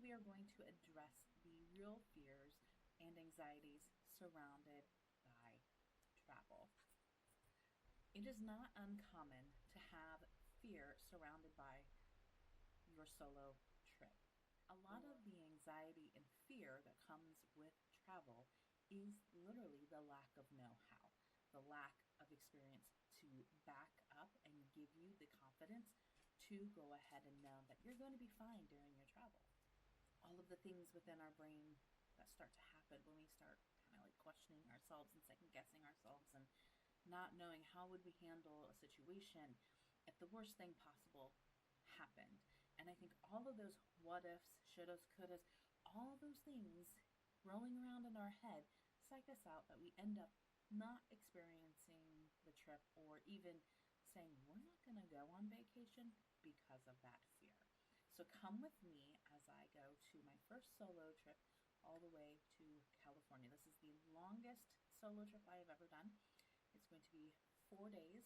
we are going to address the real fears and anxieties surrounded by travel. It is not uncommon to have fear surrounded by your solo trip. A lot of the anxiety and fear that comes with travel is literally the lack of know how, the lack of experience to back up and give you the confidence to go ahead and know that you're going to be fine during your travel. All of the things within our brain that start to happen when we start kind of like questioning ourselves and second guessing ourselves and not knowing how would we handle a situation if the worst thing possible happened. And I think all of those what ifs, shouldas, couldas, all those things rolling around in our head psych us out that we end up not experiencing the trip or even saying we're not going to go on vacation because of that fear. So come with me as I go to my first solo trip all the way to California. This is the longest solo trip I have ever done. It's going to be 4 days.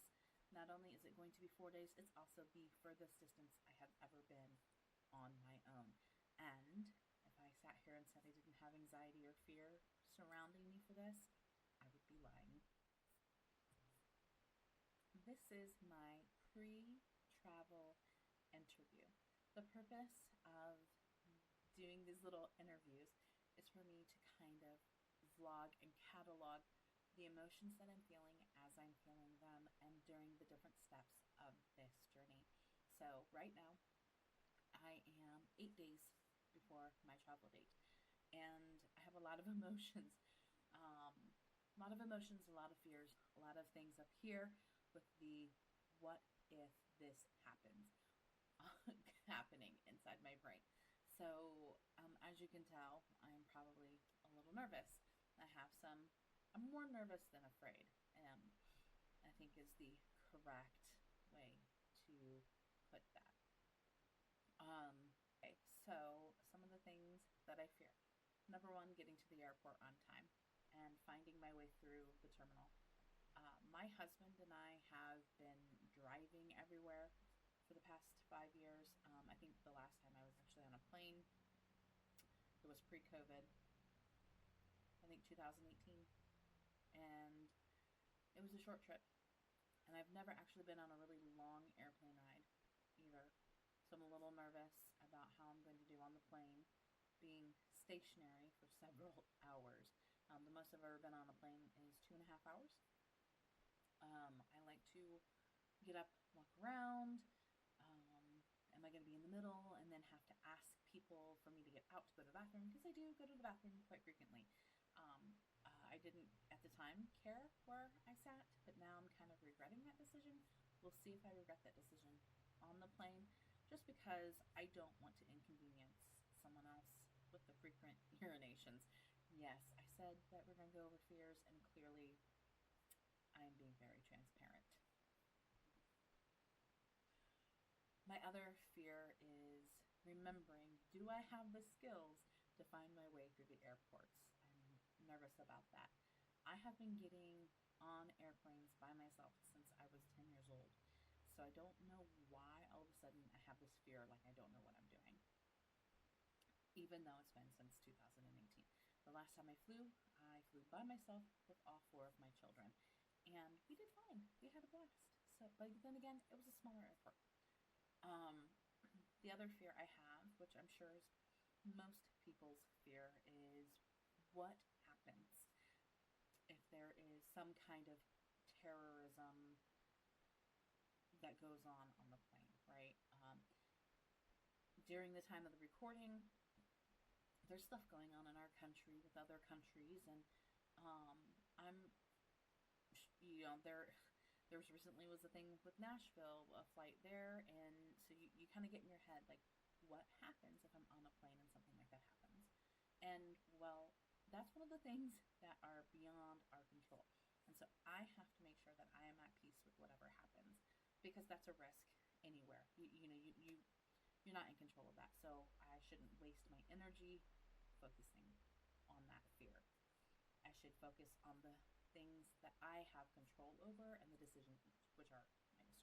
Not only is it going to be 4 days, it's also the furthest distance I have ever been on my own. And if I sat here and said I didn't have anxiety or fear surrounding me for this, I would be lying. This is my pre-travel interview. The purpose of doing these little interviews is for me to kind of vlog and catalog the emotions that I'm feeling as I'm feeling them and during the different steps of this journey. So right now, I am 8 days before my travel date, and I have a lot of emotions. A lot of emotions, a lot of fears, a lot of things up here with the what if this happens happening inside my brain. So, as you can tell, I'm probably a little nervous. I'm more nervous than afraid. I think is the correct way to put that. Okay, so some of the things that I fear. Number one, getting to the airport on time and finding my way through the terminal. My husband and I have been driving everywhere for the past 5 years. I think the last time I was actually on a plane, it was pre COVID, I think 2018. And it was a short trip. And I've never actually been on a really long airplane ride either. So I'm a little nervous about how I'm going to do on the plane, being stationary for several hours. The most I've ever been on a plane is 2.5 hours. I like to get up, walk around. Am I going to be in the middle and then have to ask people for me to get out to go to the bathroom? Because I do go to the bathroom quite frequently. I didn't at the time care where I sat, but now I'm kind of regretting that decision. We'll see if I regret that decision on the plane, just because I don't want to inconvenience someone else with the frequent urinations. Yes, I said that we're going to go over fears, and clearly I'm being very transparent. My other fear is remembering, do I have the skills to find my way through the airports? I'm nervous about that. I have been getting on airplanes by myself since I was 10 years old. So I don't know why all of a sudden I have this fear like I don't know what I'm doing, even though it's been since 2018. The last time I flew by myself with all four of my children, and we did fine. We had a blast. So, but then again, it was a smaller airport. Um, the other fear I have, which I'm sure is most people's fear, is what happens if there is some kind of terrorism that goes on the plane, right? During the time of the recording, there's stuff going on in our country with other countries, and I'm, there was recently was a thing with Nashville, a flight there, and so you kind of get in your head like, what happens if I'm on a plane and something like that happens? And well, that's one of the things that are beyond our control. And so I have to make sure that I am at peace with whatever happens, because that's a risk anywhere. You're not in control of that. So I shouldn't waste my energy focusing on that fear. I should focus on the things that I have control over and the decisions, which are my decisions.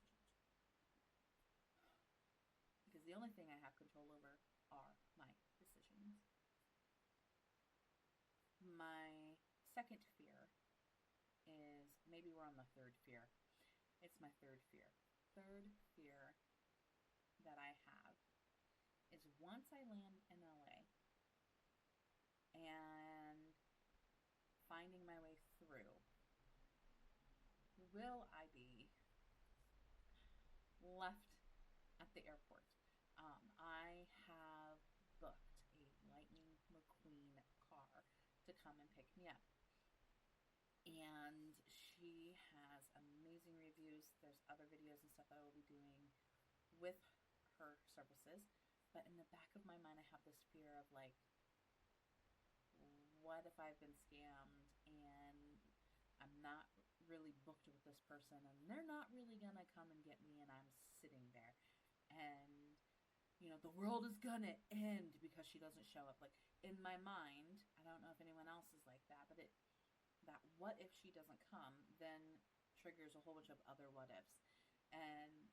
Because the only thing I have control over are my decisions. second fear is, maybe we're on the third fear. It's my third fear. Third fear that I have is once I land in LA and finding my way through, will I be left at the airport? I have booked a Lightning McQueen car to come and pick me up. And she has amazing reviews. There's other videos and stuff that I will be doing with her services. But in the back of my mind, I have this fear of like, what if I've been scammed and I'm not really booked with this person and they're not really gonna come and get me and I'm sitting there and the world is gonna end because she doesn't show up. Like in my mind, I don't know if anyone else is like that, but that what if she doesn't come then triggers a whole bunch of other what ifs. And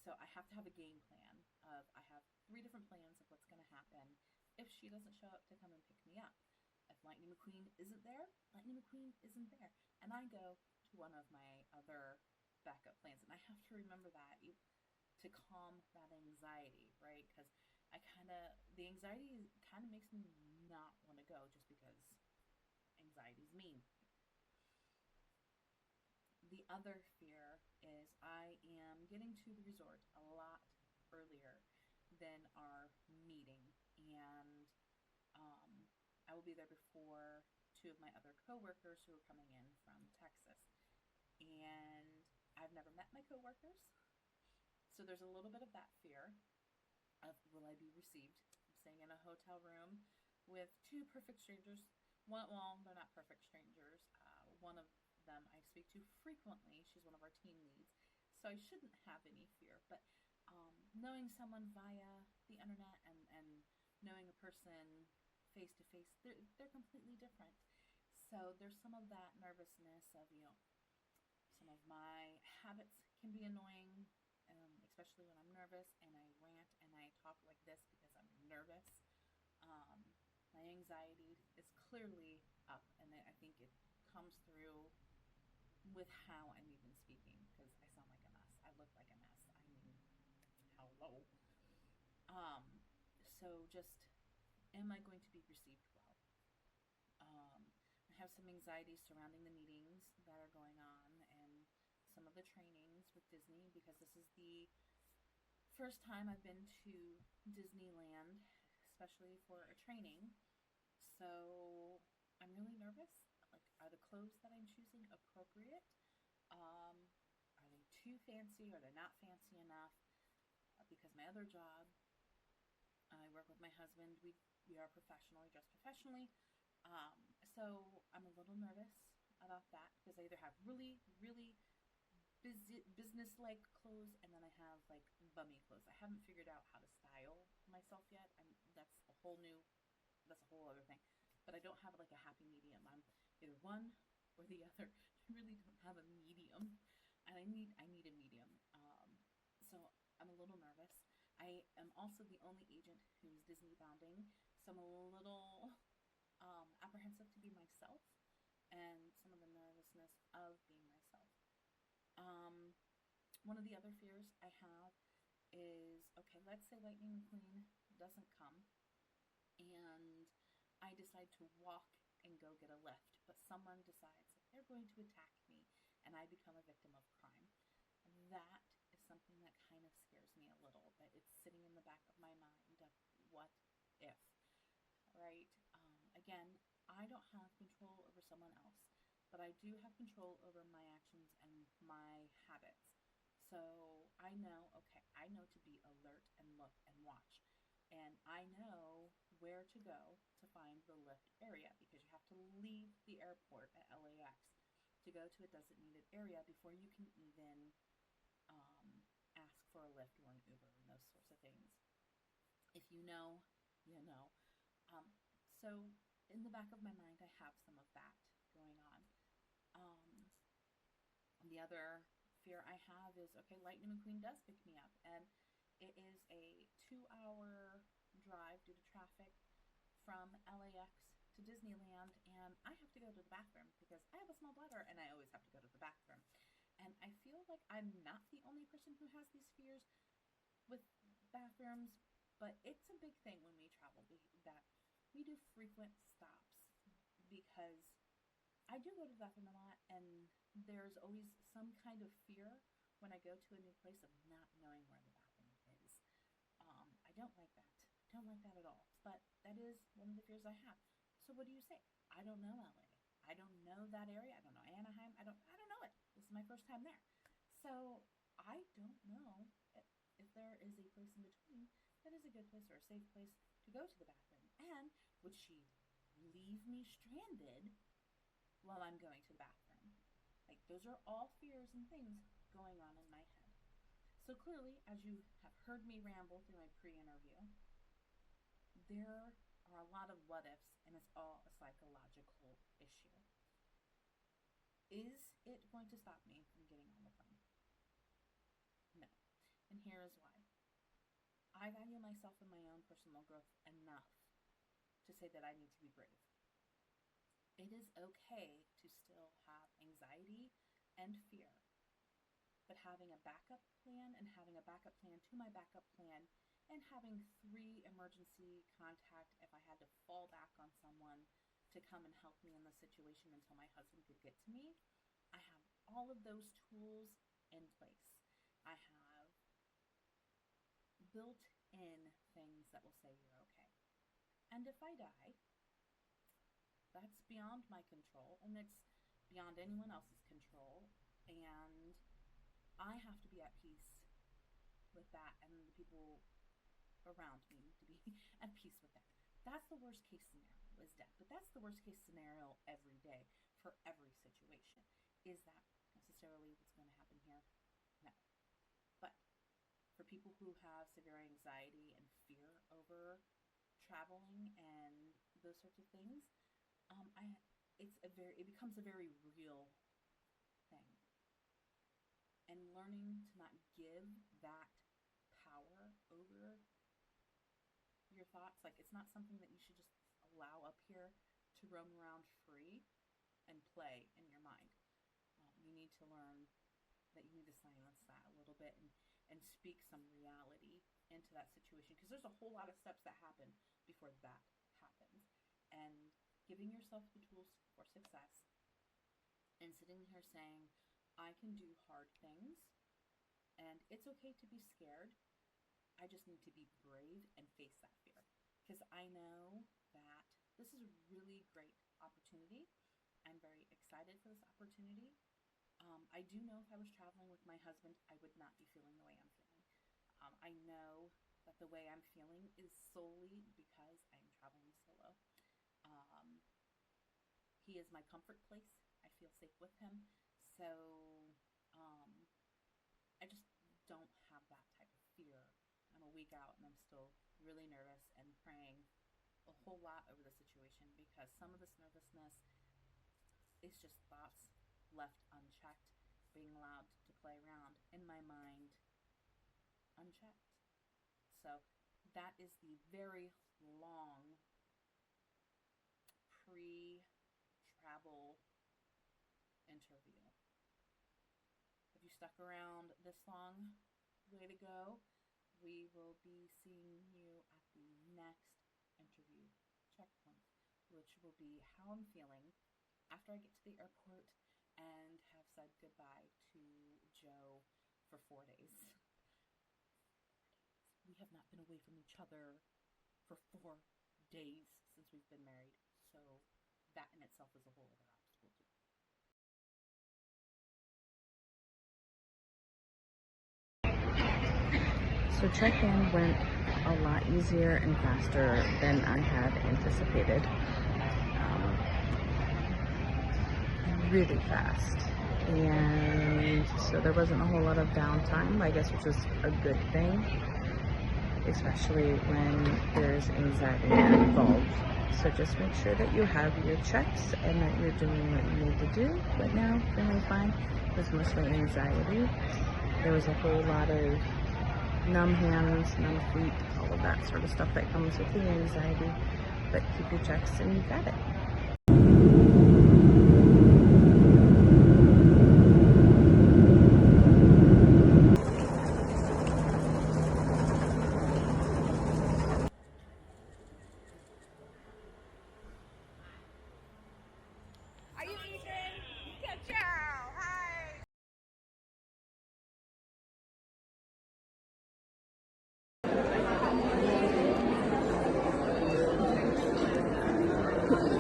so I have to have a game plan of, I have 3 different plans of what's going to happen if she doesn't show up to come and pick me up. If Lightning McQueen isn't there, Lightning McQueen isn't there. And I go to one of my other backup plans. And I have to remember that to calm that anxiety, right? Because the anxiety kind of makes me not want to go just because anxiety is mean. The other fear is I am getting to the resort a lot earlier than our meeting, and I will be there before 2 of my other coworkers who are coming in from Texas. And I've never met my coworkers, so there's a little bit of that fear of, will I be received? I'm staying in a hotel room with 2 perfect strangers. Well, they're not perfect strangers. One of them I speak to frequently. She's one of our team leads, so I shouldn't have any fear. But knowing someone via the internet and knowing a person face to face, they're completely different. So there's some of that nervousness of, some of my habits can be annoying, especially when I'm nervous and I rant and I talk like this because I'm nervous. My anxiety is clearly up, and I think it comes through with how I'm even speaking, because I sound like a mess. I look like a mess. I mean, hello. So just, am I going to be received well? I have some anxieties surrounding the meetings that are going on and some of the trainings with Disney, because this is the first time I've been to Disneyland, especially for a training. So I'm really nervous. Like, are the clothes that I'm choosing appropriate? Are they too fancy? Are they not fancy enough? Because my other job, I work with my husband. We are professional. We dress professionally. So I'm a little nervous about that, because I either have really, really business-like clothes, and then I have like bummy clothes. I haven't figured out how to style myself yet. That's a whole other thing. But I don't have like a happy medium. I'm either one or the other. I really don't have a medium, and I need a medium. So I'm a little nervous. I am also the only agent who's Disney bounding, so I'm a little apprehensive to be myself, and some of the nervousness of being myself. One of the other fears I have is, okay, let's say Lightning McQueen doesn't come and I decide to walk and go get a lift, but someone decides that they're going to attack me and I become a victim of crime. That is something that kind of scares me a little, that it's sitting in the back of my mind of, what if, right? Again, I don't have control over someone else, but I do have control over my actions and my habits. So I know, okay, I know to be alert and look and watch. And I know where to go to find the lift area, because you have to leave the airport at LAX to go to a designated area before you can even ask for a lift or an Uber and those sorts of things. If you know, you know. So in the back of my mind, I have some of that going on. The other fear I have is, okay, Lightning McQueen does pick me up, and it is a 2-hour drive due to traffic from LAX to Disneyland and I have to go to the bathroom because I have a small bladder and I always have to go to the bathroom. And I feel like I'm not the only person who has these fears with bathrooms, but it's a big thing when we travel that we do frequent stops because I do go to the bathroom a lot, and there's always some kind of fear when I go to a new place of not knowing where the bathroom is. I don't like that. I don't like that at all. But that is one of the fears I have. So what do you say? I don't know LA. I don't know that area. I don't know Anaheim. I don't know it. This is my first time there. So I don't know if there is a place in between that is a good place or a safe place to go to the bathroom. And would she leave me stranded while I'm going to the bathroom? Like, those are all fears and things going on in my head. So clearly, as you have heard me ramble through my pre-interview, there are a lot of what ifs, and it's all a psychological issue. Is it going to stop me from getting on the plane? No. And here is why. I value myself and my own personal growth enough to say that I need to be brave. It is okay to still have anxiety and fear, but having a backup plan and having a backup plan to my backup plan and having 3 emergency contact if I had to fall back on someone to come and help me in the situation until my husband could get to me. I have all of those tools in place. I have built in things that will say you're okay. And if I die, that's beyond my control, and it's beyond anyone else's control, and I have to be at peace with that, and the people around me need to be at peace with that. That's the worst case scenario, is death. But that's the worst case scenario every day for every situation. Is that necessarily what's going to happen here? No. But for people who have severe anxiety and fear over traveling and those sorts of things, it becomes a very real thing. And learning to not give that power over your thoughts, like, it's not something that you should just allow up here to roam around free and play in your mind. You need to learn that you need to silence that a little bit and speak some reality into that situation, because there's a whole lot of steps that happen before that happens. And giving yourself the tools for success and sitting here saying, I can do hard things and it's okay to be scared. I just need to be brave and face that fear, because I know that this is a really great opportunity. I'm very excited for this opportunity. I do know if I was traveling with my husband, I would not be feeling the way I'm feeling. I know that the way I'm feeling is solely because I'm traveling solo. He is my comfort place. I feel safe with him. So I just don't have that type of fear. I'm a week out and I'm still really nervous and praying a whole lot over the situation, because some of this nervousness is just thoughts left unchecked, being allowed to play around in my mind unchecked. So that is the very long pre-travel interview. If you stuck around this long, way to go. We will be seeing you at the next interview checkpoint, which will be how I'm feeling after I get to the airport and have said goodbye to Joe for 4 days. 4 days. We have not been away from each other for 4 days since we've been married. So that in itself is a whole other obstacle too. So check-in went a lot easier and faster than I had anticipated. Really fast. And so there wasn't a whole lot of downtime, I guess, which was a good thing, especially when there's anxiety involved. So just make sure that you have your checks and that you're doing what you need to do. But now, feeling fine. It was mostly anxiety. There was a whole lot of numb hands, numb feet, all of that sort of stuff that comes with the anxiety. but keep your checks and you got it.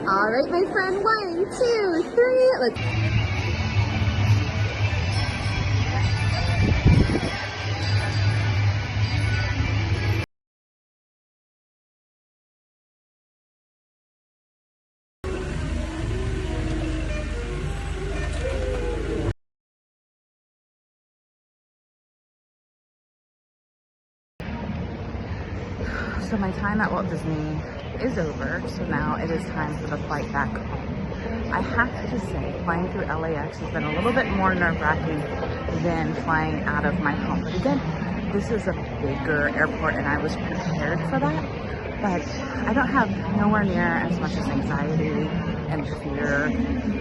All right, my friend, 1, 2, 3, let's. So my time at Walt Disney is over, so now it is time for the flight back home. I have to say, flying through LAX has been a little bit more nerve-wracking than flying out of my home. But again, this is a bigger airport and I was prepared for that. But I don't have nowhere near as much as anxiety and fear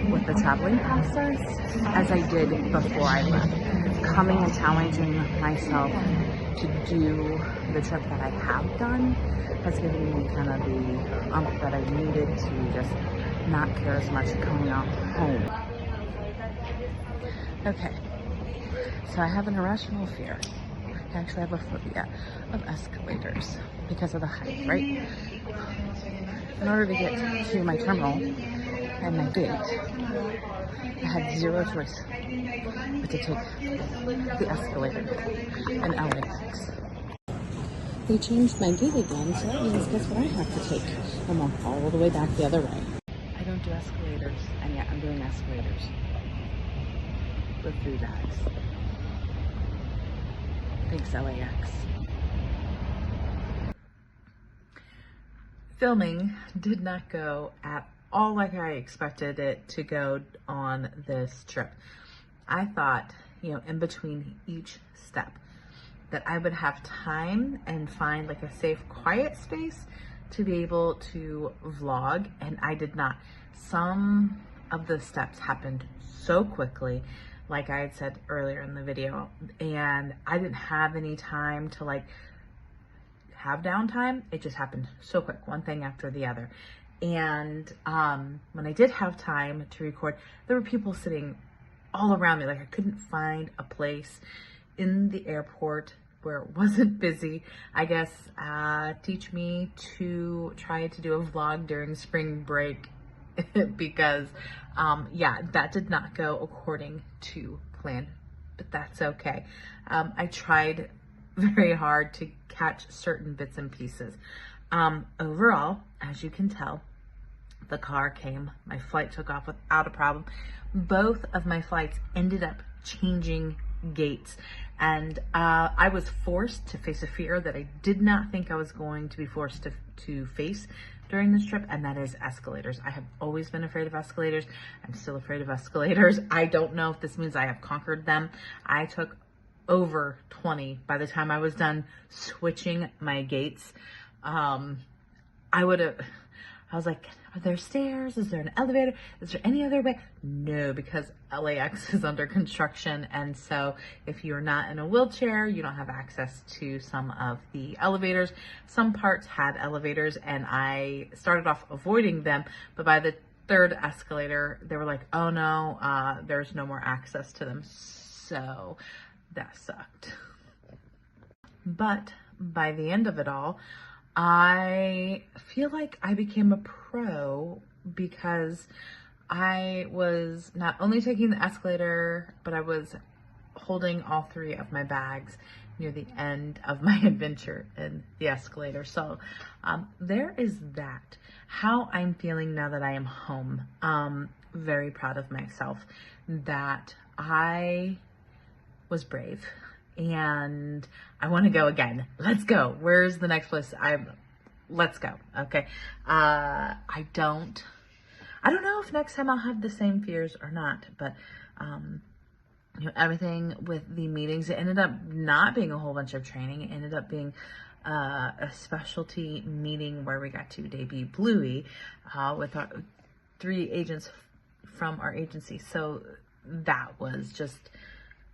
with the traveling process as I did before I left. Coming and challenging myself to do the trip that I have done has given me kind of the oomph that I needed to just not care as much coming out home. Okay, so I have an irrational fear. I actually have a phobia of escalators because of the height, right? In order to get to my terminal and my gate, I had zero choice but to take the escalator in LAX. They changed my gate again, so that means guess what I have to take and walk all the way back the other way. I don't do escalators, and yet I'm doing escalators with 3 bags. Thanks, LAX. Filming did not go at all like I expected it to go on this trip. I thought, in between each step, that I would have time and find like a safe, quiet space to be able to vlog, and I did not. Some of the steps happened so quickly, like I had said earlier in the video, and I didn't have any time to like have downtime. It just happened so quick, one thing after the other. And when I did have time to record, there were people sitting all around me. Like I couldn't find a place in the airport where it wasn't busy. I guess teach me to try to do a vlog during spring break because yeah, that did not go according to plan, but that's okay. I tried very hard to catch certain bits and pieces. Overall, as you can tell, the car came, my flight took off without a problem. Both of my flights ended up changing gates, and I was forced to face a fear that I did not think I was going to be forced to face during this trip, and that is escalators. I have always been afraid of escalators. I'm still afraid of escalators. I don't know if this means I have conquered them. I took over 20 by the time I was done switching my gates. I was like, are there stairs? Is there an elevator? Is there any other way? No, because LAX is under construction. And so if you're not in a wheelchair, you don't have access to some of the elevators. Some parts had elevators and I started off avoiding them. But by the 3rd escalator, they were like, oh no, there's no more access to them. So that sucked. But by the end of it all, I feel like I became a pro because I was not only taking the escalator, but I was holding all 3 of my bags near the end of my adventure in the escalator. So there is that. How I'm feeling now that I am home. Very proud of myself that I was brave. And I want to go again. Let's go. Where's the next place? Let's go. Okay. I don't know if next time I'll have the same fears or not, but everything with the meetings. It ended up not being a whole bunch of training. It ended up being a specialty meeting where we got to debut Bluey with our 3 agents from our agency. So that was just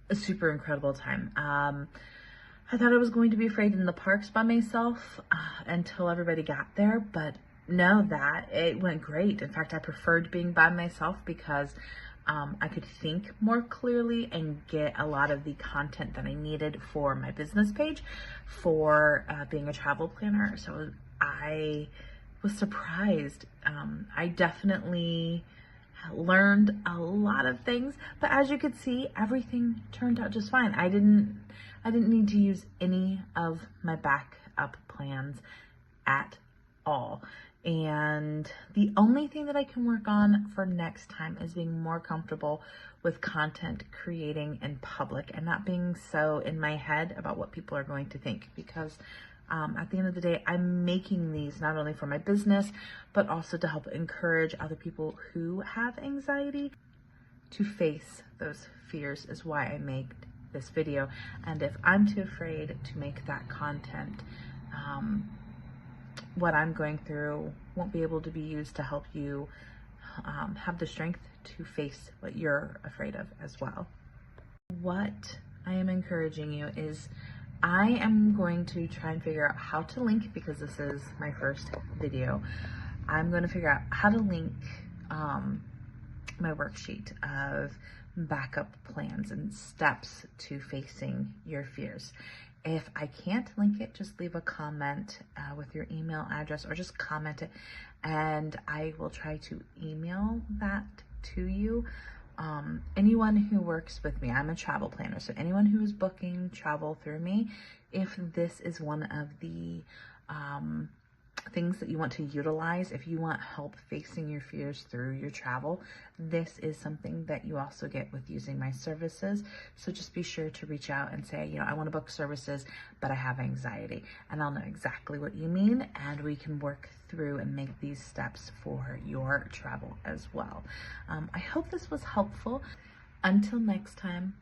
a super incredible time. I thought I was going to be afraid in the parks by myself until everybody got there, but no, that it went great. In fact, I preferred being by myself because I could think more clearly and get a lot of the content that I needed for my business page for being a travel planner. So I was surprised. I definitely learned a lot of things, but as you could see, everything turned out just fine. I didn't need to use any of my backup plans at all. And the only thing that I can work on for next time is being more comfortable with content creating in public and not being so in my head about what people are going to think, because at the end of the day, I'm making these not only for my business, but also to help encourage other people who have anxiety to face those fears is why I made this video. And if I'm too afraid to make that content, what I'm going through won't be able to be used to help you have the strength to face what you're afraid of as well. What I am encouraging you is I am going to try and figure out how to link, because this is my first video. I'm going to figure out how to link my worksheet of backup plans and steps to facing your fears. If I can't link it, just leave a comment with your email address, or just comment it and I will try to email that to you. Anyone who works with me, I'm a travel planner, so anyone who is booking travel through me, if this is one of the things that you want to utilize, if you want help facing your fears through your travel, this is something that you also get with using my services. So just be sure to reach out and say, I want to book services, but I have anxiety, and I'll know exactly what you mean, and we can work through and make these steps for your travel as well. I hope this was helpful. Until next time,